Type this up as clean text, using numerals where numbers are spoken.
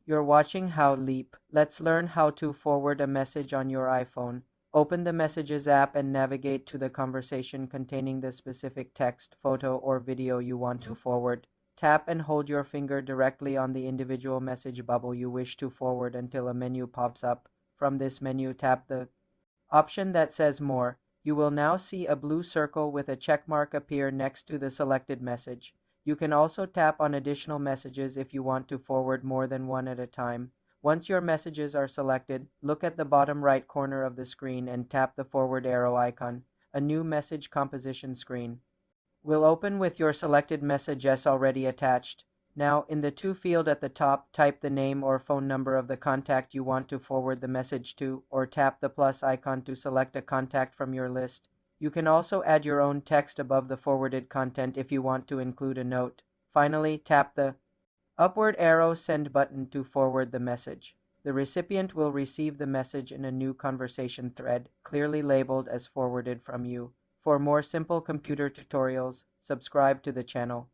You're watching How Leap. Let's learn how to forward a message on your iPhone. Open the Messages app and navigate to the conversation containing the specific text, photo, or video you want to forward. Tap and hold your finger directly on the individual message bubble you wish to forward until a menu pops up. From this menu, tap the option that says More. You will now see a blue circle with a check mark appear next to the selected message. You can also tap on additional messages if you want to forward more than one at a time. Once your messages are selected, look at the bottom right corner of the screen and tap the forward arrow icon. A new message composition screen will open with your selected messages already attached. Now, in the To field at the top, type the name or phone number of the contact you want to forward the message to, or tap the plus icon to select a contact from your list. You can also add your own text above the forwarded content if you want to include a note. Finally, tap the upward arrow Send button to forward the message. The recipient will receive the message in a new conversation thread, clearly labeled as forwarded from you. For more simple computer tutorials, subscribe to the channel.